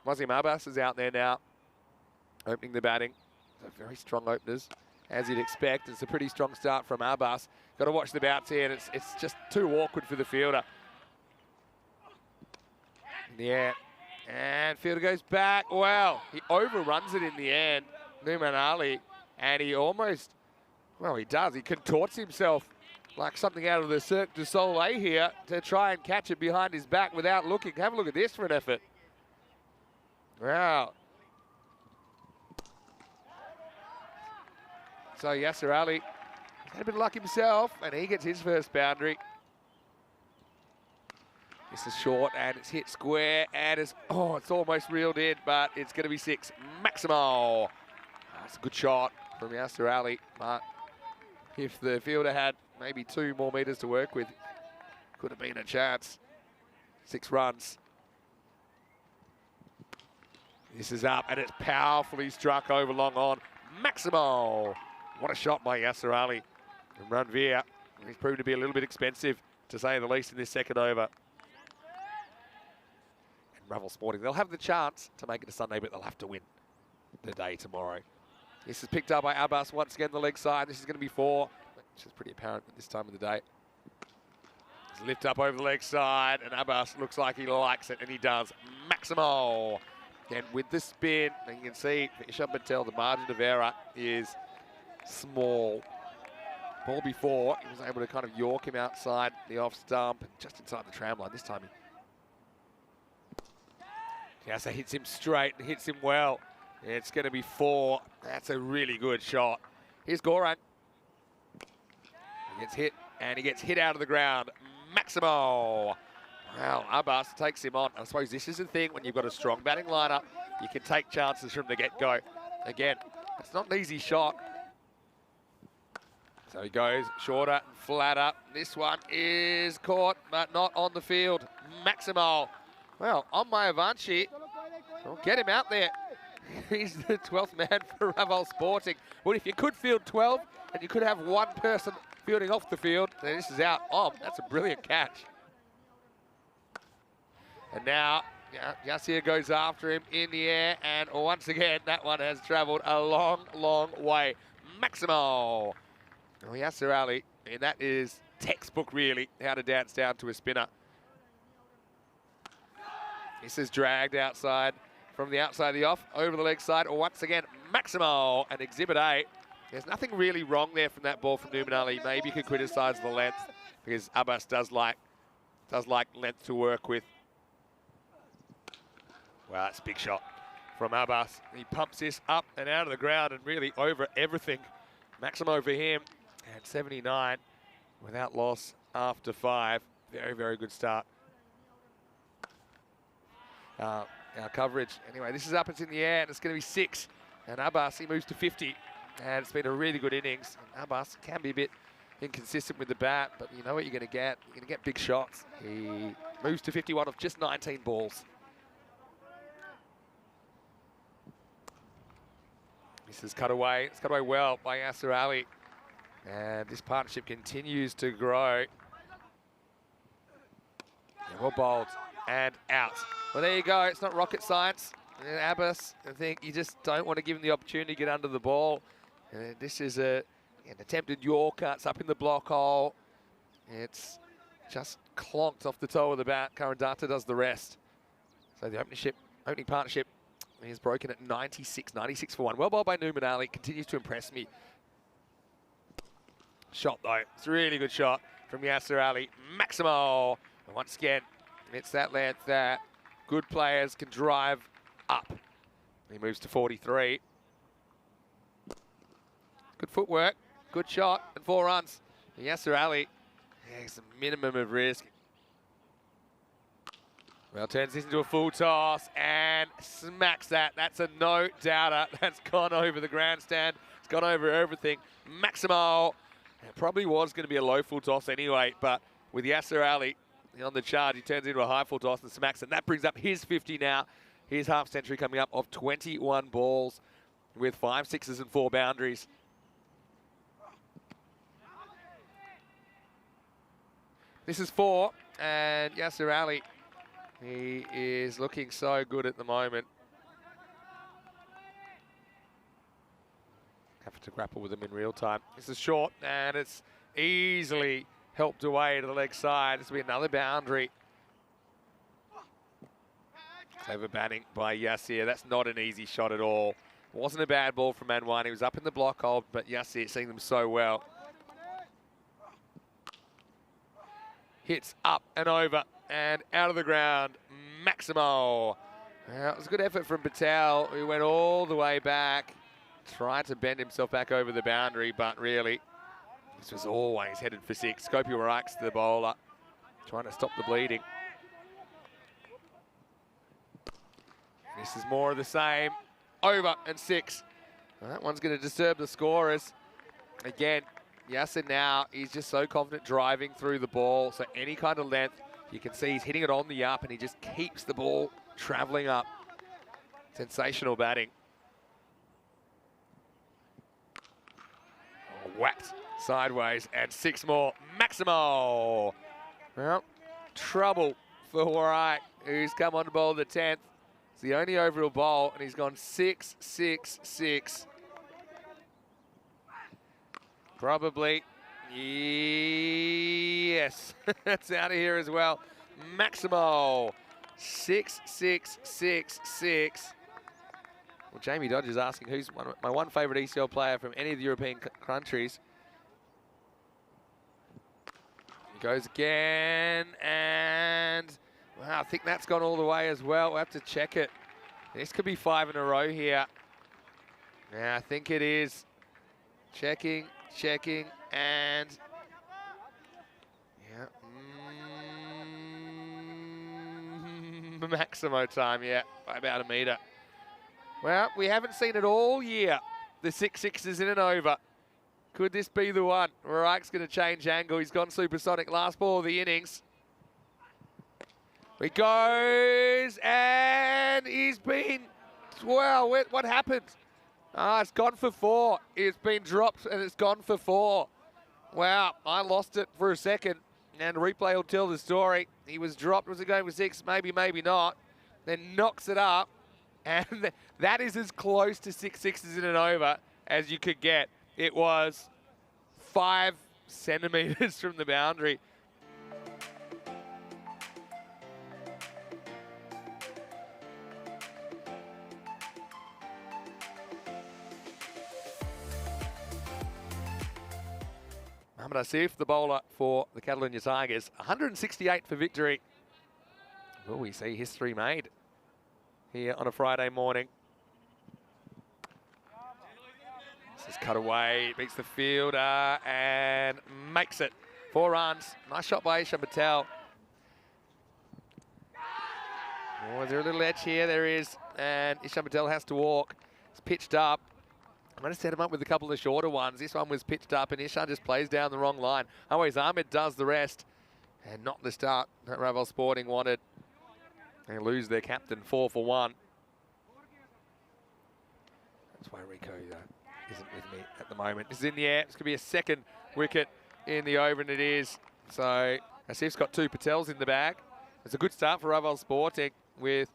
Wasim Abbas is out there now, opening the batting. So very strong openers, as you'd expect. It's a pretty strong start from Abbas. Got to watch the bounce here, and it's just too awkward for the fielder. In the air, and fielder goes back. Well, he overruns it in the end, Numan Ali, and he almost, well, he does. He contorts himself like something out of the Cirque du Soleil here to try and catch it behind his back without looking. Have a look at this for an effort. Wow. So Yasser Ali had a bit of luck himself, and he gets his first boundary. This is short, and it's hit square, and it's almost reeled in, but it's going to be 6. Maximo. That's a good shot from Yasser Ali, but if the fielder had maybe 2 more metres to work with, could have been a chance. 6 runs. This is up, and it's powerfully struck over long on. Maximo. What a shot by Yasser Ali. And Ranveer, he's proved to be a little bit expensive, to say the least, in this second over. And Ravel Sporting, they'll have the chance to make it a Sunday, but they'll have to win the day tomorrow. This is picked up by Abbas once again, the leg side. This is going to be 4, which is pretty apparent at this time of the day. It's lift up over the leg side, and Abbas looks like he likes it, and he does. Maximo. And with the spin, and you can see, Isham Patel, the margin of error is small. Ball before, he was able to kind of york him outside the off stump, just inside the tram line. This time he hits him straight and hits him well. It's going to be 4. That's a really good shot. Here's Goran. He gets hit, and he gets hit out of the ground. Maximo. Wow, Abbas takes him on. I suppose this is the thing, when you've got a strong batting lineup, you can take chances from the get-go. Again, it's not an easy shot. So he goes shorter and flatter. This one is caught, but not on the field. Maximo. Well, on my Avanchi. Well, get him out there. He's the 12th man for Ravel Sporting. Well, if you could field 12, and you could have 1 person fielding off the field, then this is out. Oh, that's a brilliant catch. And now, Yassir goes after him in the air, and once again, that one has travelled a long, long way. Maximo. Oh, Yasser Ali, and that is textbook, really, how to dance down to a spinner. This is dragged outside, from the outside of the off, over the leg side, once again, Maximo, and Exhibit A. There's nothing really wrong there from that ball from Numan Ali. Maybe you could criticise the length, because Abbas does like length to work with. Wow, that's a big shot from Abbas. He pumps this up and out of the ground and really over everything. Maximo for him, and 79 without loss after 5. Very, very good start. Our coverage, anyway, this is up, it's in the air, and it's going to be 6. And Abbas, he moves to 50. And it's been a really good innings. And Abbas can be a bit inconsistent with the bat, but you know what you're going to get. You're going to get big shots. He moves to 51 of just 19 balls. This is cut away. It's cut away well by Yasser Ali. And this partnership continues to grow. Well bowled and out. Well, there you go. It's not rocket science. And Abbas, I think you just don't want to give him the opportunity to get under the ball. And this is an attempted Yorker. It's up in the block hole. It's just clonked off the toe of the bat. Karandata does the rest. So the opening partnership is broken at 96 for 1. Well bowled by Numan Ali. Continues to impress me. Shot, though. It's a really good shot from Yasser Ali. Maximo. And once again, it's that length that good players can drive up. He moves to 43. Good footwork, good shot, and 4 runs. And Yasser Ali takes a minimum of risk. Well, turns this into a full toss and smacks that. That's a no-doubter. That's gone over the grandstand. It's gone over everything. Maximo. It probably was going to be a low full toss anyway, but with Yasser Ali on the charge, he turns into a high full toss and smacks it. And that brings up his 50 now. His half century coming up of 21 balls with 5 sixes and 4 boundaries. This is 4, and Yasser Ali, he is looking so good at the moment. have to grapple with them in real time. This is short, and it's easily helped away to the leg side. This will be another boundary. Clever batting by Yassir. That's not an easy shot at all. Wasn't a bad ball from Anwan. He was up in the block hold, but Yassir seeing them so well. Hits up and over and out of the ground. Maximo. It was a good effort from Patel, who went all the way back. Tried to bend himself back over the boundary, but really, this was always headed for 6. Scopio Rakes, the bowler, trying to stop the bleeding. This is more of the same. Over and 6. That one's going to disturb the scorers. Again, Yassir now, he's just so confident driving through the ball. So any kind of length, you can see he's hitting it on the up and he just keeps the ball traveling up. Sensational batting. Oh, whacked sideways and 6 more. Maximo. Well, trouble for Warite, who's come on to bowl the 10th. It's the only overall bowl, and he's gone 6, 6, 6. Probably, yes. It's out of here as well. Maximo, 6, 6, 6, 6. Well, Jamie Dodge is asking who's my one favourite ECL player from any of the European countries. He goes again, and wow, I think that's gone all the way as well. We'll have to check it. This could be 5 in a row here. Yeah, I think it is. Checking, checking, and yeah. Maximo time, yeah, by about a metre. Well, we haven't seen it all year. The 6 6s in and over. Could this be the one? Raik's going to change angle. He's gone supersonic. Last ball of the innings. He goes, and he's been, well, what happened? It's gone for 4. It's been dropped, and it's gone for 4. Wow, I lost it for a second, and replay will tell the story. He was dropped. Was it going for 6? Maybe, maybe not. Then knocks it up, and that is as close to 6 6s in and over as you could get. It was 5 centimetres from the boundary. Mohamed Asif, the bowler for the Catalonia Tigers. 168 for victory. Will we see history made here on a Friday morning? This is cut away, beats the fielder and makes it. 4 runs. Nice shot by Isham Patel. Oh, is there a little edge here? There is. And Isham Patel has to walk. It's pitched up. I'm going to set him up with a couple of shorter ones. This one was pitched up, and Ishan just plays down the wrong line. Always Ahmed does the rest, and not the start that Raval Sporting wanted. They lose their captain 4 for 1. That's why Rico isn't with me at the moment. This is in the air. It's going to be a second wicket in the over, and it is. So Asif's got 2 Patels in the bag. It's a good start for Raval Sporting with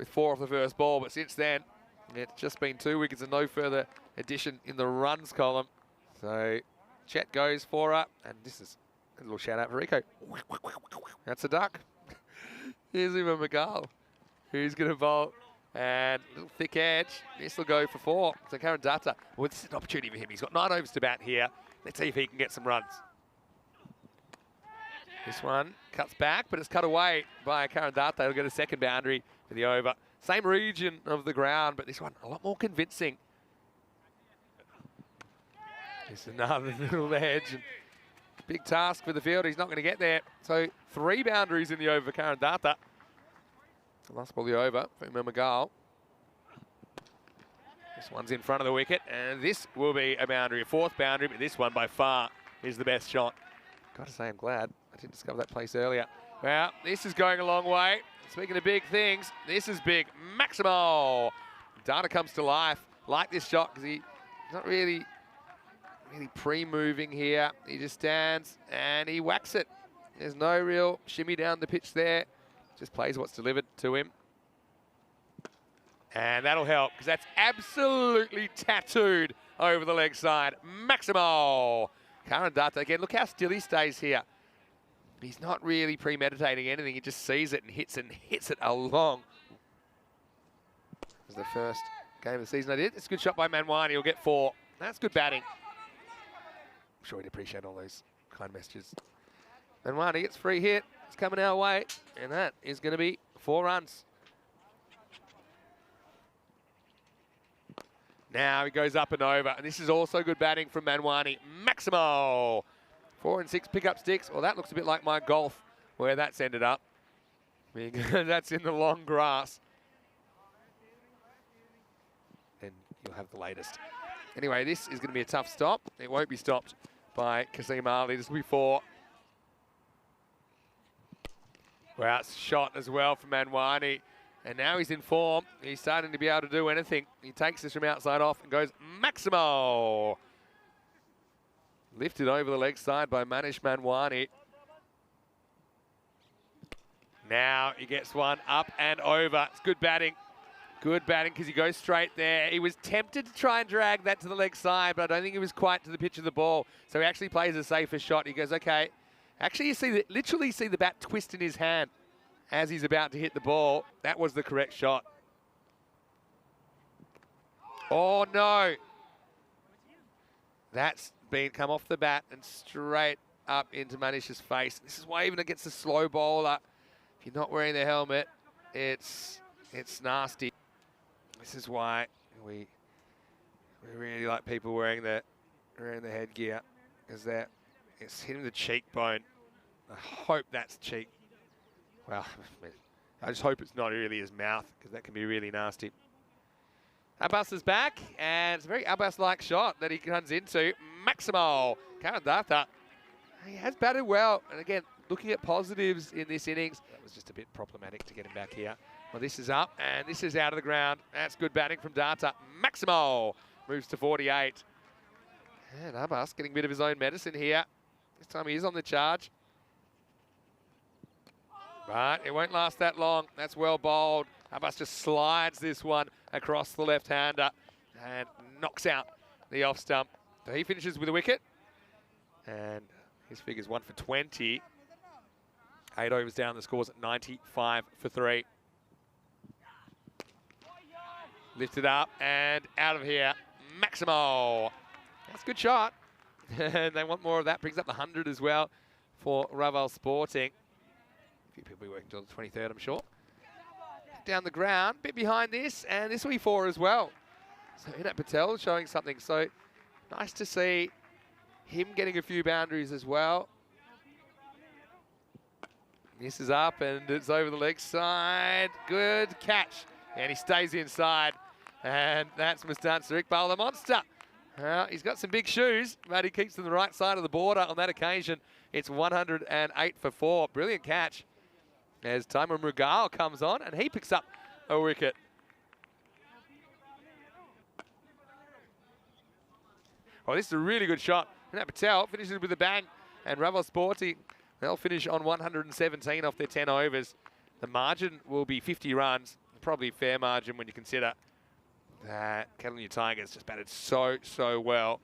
4 off the first ball, but since then, it's just been 2 wickets and no further addition in the runs column. So Chet goes for her, and this is a little shout out for Rico. That's a duck. Here's Uma McGall, who's going to bowl, and a little thick edge. This will go for 4. So Karen Data, well, this is an opportunity for him. He's got 9 overs to bat here. Let's see if he can get some runs. This one cuts back, but it's cut away by Karen Data. He'll get a second boundary for the over. Same region of the ground, but this one a lot more convincing. Just another little edge. And big task for the field. He's not going to get there. So 3 boundaries in the over for Karen Data. Last ball the over for Uma McGall. This one's in front of the wicket, and this will be a boundary, a 4th boundary, but this one by far is the best shot. Got to say, I'm glad I didn't discover that place earlier. Well, this is going a long way. Speaking of big things, this is big. Maximo. Data comes to life. Like this shot because he's not really pre-moving here. He just stands and he whacks it. There's no real shimmy down the pitch there. Just plays what's delivered to him. And that'll help, because that's absolutely tattooed over the leg side. Maximo. Karandata, again, look how still he stays here. He's not really premeditating anything. He just sees it and hits it along. This is the first game of the season I did. It's a good shot by Manwani. He'll get 4. That's good batting. I'm sure he'd appreciate all those kind messages. Manwani gets free hit. It's coming our way. And that is going to be 4 runs. Now he goes up and over. And this is also good batting from Manwani. Maximo. 4 and 6 pick-up sticks. Well, that looks a bit like my golf, where that's ended up. That's in the long grass. And you'll have the latest. Anyway, this is going to be a tough stop. It won't be stopped by Kasim Ali. This will be 4. Well, it's shot as well from Manwani. And now he's in form. He's starting to be able to do anything. He takes this from outside off and goes Maximo. Lifted over the leg side by Manish Manwani. Now he gets one up and over. It's good batting. Good batting because he goes straight there. He was tempted to try and drag that to the leg side, but I don't think he was quite to the pitch of the ball. So he actually plays a safer shot. He goes, okay. Actually, you see literally see the bat twist in his hand as he's about to hit the ball. That was the correct shot. Oh, no. That's come off the bat and straight up into Manish's face. This is why even against a slow bowler, if you're not wearing the helmet, it's nasty. This is why we really like people wearing the headgear, because it's hitting the cheekbone. I hope that's cheek. Well, I just hope it's not really his mouth, because that can be really nasty. Abbas is back, and it's a very Abbas-like shot that he comes into. Maximo. Karandata. He has batted well. And again, looking at positives in this innings, that was just a bit problematic to get him back here. Well, this is up, and this is out of the ground. That's good batting from Data. Maximo moves to 48. And Abbas getting a bit of his own medicine here. This time he is on the charge. But it won't last that long. That's well bowled. Abbas just slides this one across the left-hander and knocks out the off stump. So he finishes with a wicket. And his figure's 1 for 20. 8 overs down, the score's at 95 for 3. Lifted up and out of here. Maximo. That's a good shot. And they want more of that. Brings up the 100 as well for Raval Sporting. A few people working until the 23rd, I'm sure. Down the ground, bit behind this, and this will be 4 as well. So Inat Patel showing something. So nice to see him getting a few boundaries as well. This is up, and it's over the leg side. Good catch. And he stays inside. And that's Mustansar Iqbal, the monster. He's got some big shoes, but he keeps them the right side of the border on that occasion. It's 108 for 4. Brilliant catch as Taimur Mughal comes on, and he picks up a wicket. Well, this is a really good shot. Inat Patel finishes with a bang, and Raval Sporting, they'll finish on 117 off their 10 overs. The margin will be 50 runs, probably a fair margin when you consider that Catalunya Tigers just batted so well.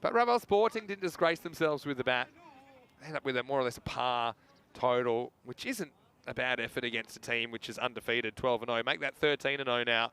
But Raval Sporting didn't disgrace themselves with the bat. They end up with a more or less a par total, which isn't a bad effort against a team which is undefeated, 12-0. Make that 13-0 now.